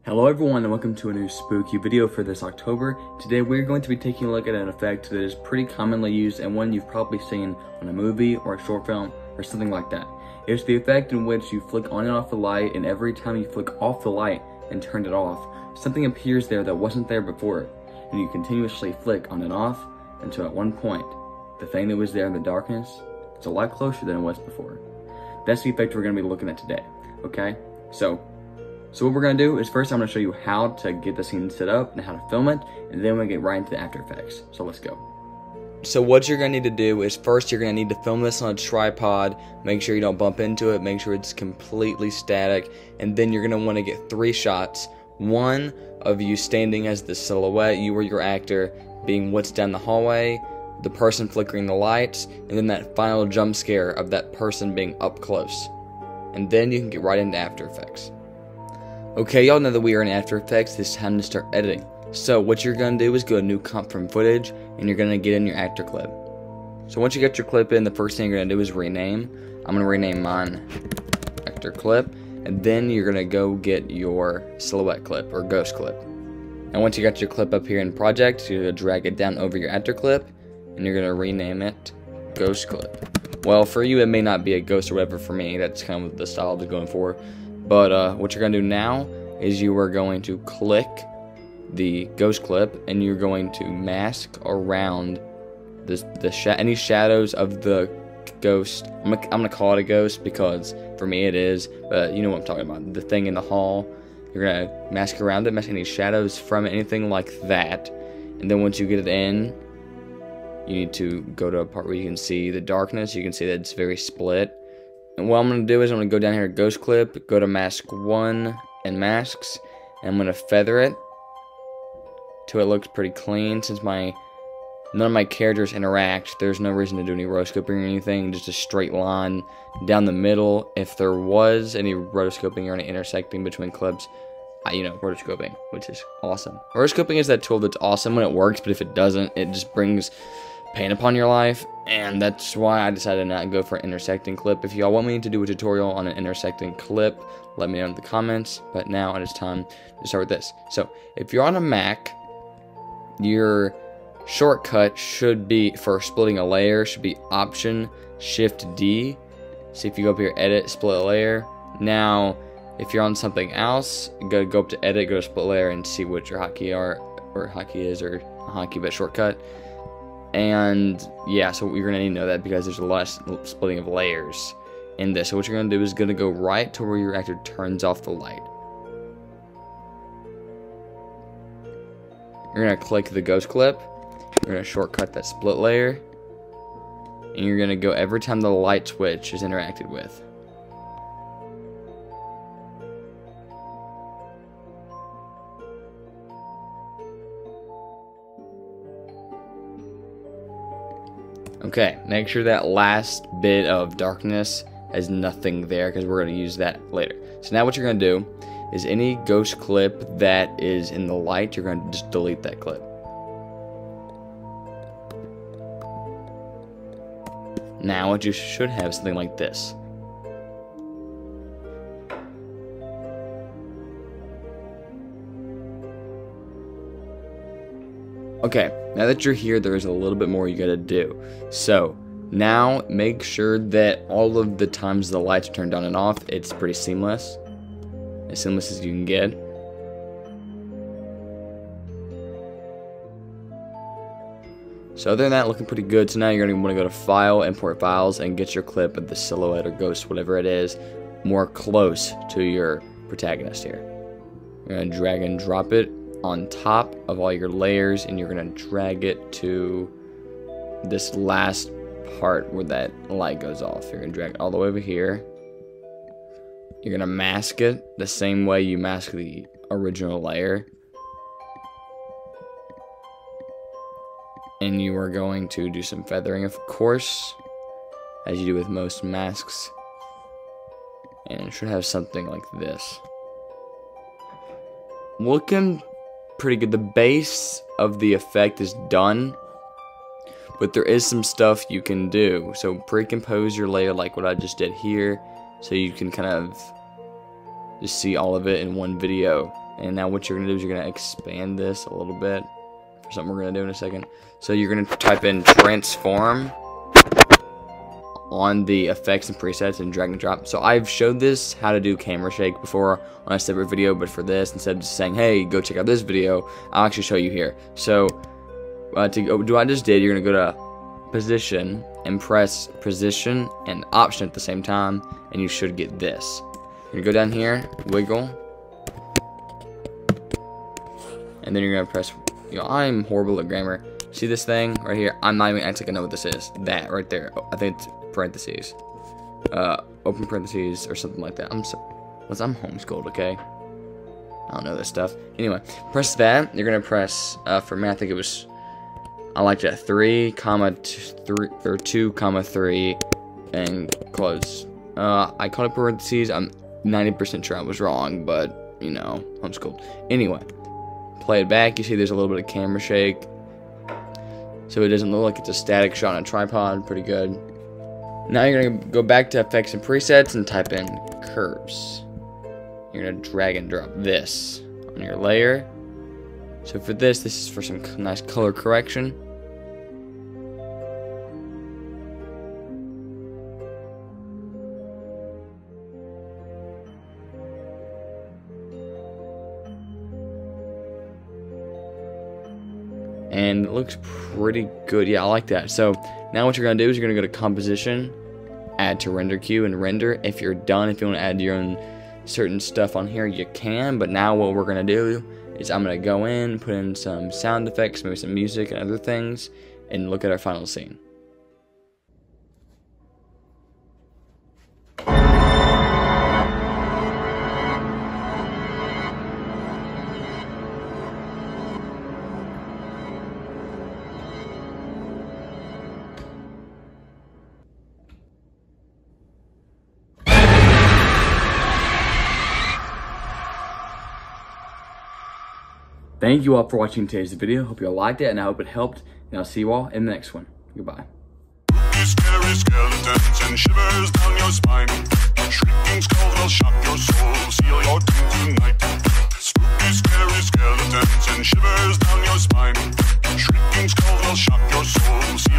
Hello everyone and welcome to a new spooky video for this October. Today we're going to be taking a look at an effect that is pretty commonly used and one you've probably seen on a movie or a short film or something like that. It's the effect in which you flick on and off the light, and every time you flick off the light and turn it off, something appears there that wasn't there before, and you continuously flick on and off until at one point, the thing that was there in the darkness is a lot closer than it was before. That's the effect we're going to be looking at today, okay? So what we're going to do is first I'm going to show you how to get the scene set up and how to film it, and then we'll get right into the After Effects. So let's go. So what you're going to need to do is first you're going to need to film this on a tripod. Make sure you don't bump into it. Make sure it's completely static. And then you're going to want to get 3 shots. One of you standing as the silhouette, you or your actor, being what's down the hallway, the person flickering the lights, and then that final jump scare of that person being up close. And then you can get right into After Effects. Okay, y'all know that we are in After Effects. It's time to start editing. So what you're going to do is go to New Comp from Footage, and you're going to get in your actor clip. So once you get your clip in, the first thing you're going to do is rename. I'm going to rename mine actor clip, and then you're going to go get your silhouette clip or ghost clip. And once you got your clip up here in Project, you're going to drag it down over your actor clip, and you're going to rename it ghost clip. Well, for you it may not be a ghost or whatever. For me, that's kind of the style I'm going for. But what you're going to do now is you are going to click the ghost clip, and you're going to mask around any shadows of the ghost. I'm gonna call it a ghost because for me it is, but you know what I'm talking about. The thing in the hall. You're going to mask around it, mask any shadows from it, anything like that. And then once you get it in, you need to go to a part where you can see the darkness. You can see that it's very split. And what I'm going to do is I'm going to go down here to Ghost Clip, go to Mask 1 and Masks, and I'm going to feather it till it looks pretty clean. Since none of my characters interact, there's no reason to do any rotoscoping or anything, just a straight line down the middle. If there was any rotoscoping or any intersecting between clips, rotoscoping, which is awesome. Rotoscoping is that tool that's awesome when it works, but if it doesn't, it just brings pain upon your life, and that's why I decided to not go for an intersecting clip. If y'all want me to do a tutorial on an intersecting clip, let me know in the comments, but now it is time to start with this. So if you're on a Mac, your shortcut should be, for splitting a layer, should be Option Shift D. So if you go up here, Edit, Split a Layer. Now if you're on something else, go up to Edit, go to Split Layer, and see what your hotkey is, or a hotkey but shortcut. And yeah, so you're gonna need to know that because there's a lot of splitting of layers in this. So what you're gonna do is gonna go right to where your actor turns off the light. You're gonna click the ghost clip. You're gonna shortcut that split layer, and you're gonna go every time the light switch is interacted with. Okay, make sure that last bit of darkness has nothing there because we're going to use that later. So now what you're going to do is any ghost clip that is in the light, you're going to just delete that clip. Now what you should have is something like this. Okay, now that you're here, there's a little bit more you gotta do. So now make sure that all of the times the lights are turned on and off, it's pretty seamless. As seamless as you can get. So other than that, looking pretty good. So now you're gonna want to go to File, Import Files, and get your clip of the silhouette or ghost, whatever it is, more close to your protagonist here. You're gonna drag and drop it on top of all your layers, and you're going to drag it to this last part where that light goes off. You're going to drag it all the way over here. You're going to mask it the same way you mask the original layer. And you are going to do some feathering, of course, as you do with most masks. And it should have something like this. Looking pretty good. The base of the effect is done, but there is some stuff you can do. So pre-compose your layer like what I just did here, so you can kind of just see all of it in one video. And now what you're gonna do is you're gonna expand this a little bit for something we're gonna do in a second. So you're gonna type in transform on the effects and presets and drag and drop. So I've showed this how to do camera shake before on a separate video, but for this, instead of just saying, hey, go check out this video, I'll actually show you here. So to do what I just did, you're gonna go to position and press position and option at the same time, and you should get this. You're gonna go down here, wiggle, and then you're gonna press, I'm horrible at grammar. See this thing right here? I'm not even acting like I know what this is. That right there. I think it's parentheses. Open parentheses or something like that. I'm homeschooled, okay? I don't know this stuff. Anyway, press that. You're gonna press for me, I think it was, I liked it 3, 2, 3, and close. I called it parentheses. I'm 90% sure I was wrong, but you know, homeschooled. Anyway, play it back. You see there's a little bit of camera shake, so it doesn't look like it's a static shot on a tripod. Pretty good. Now you're gonna go back to effects and presets and type in curves. You're gonna drag and drop this on your layer. So for this is for some nice color correction. And it looks pretty good. Yeah, I like that. So now what you're gonna do is you're gonna go to composition, add to render queue, and render. If you're done, if you want to add your own certain stuff on here, you can. But now what we're gonna do is I'm gonna go in, put in some sound effects, maybe some music and other things, and look at our final scene. Thank you all for watching today's video. Hope you all liked it, and I hope it helped. And I'll see you all in the next one. Goodbye. Scary skeletons and shivers down your spine. Shrieking skulls will shock your soul, seal your doom tonight. Spooky, scary skeletons and shivers down your spine. Shrieking skulls will shock your soul, seal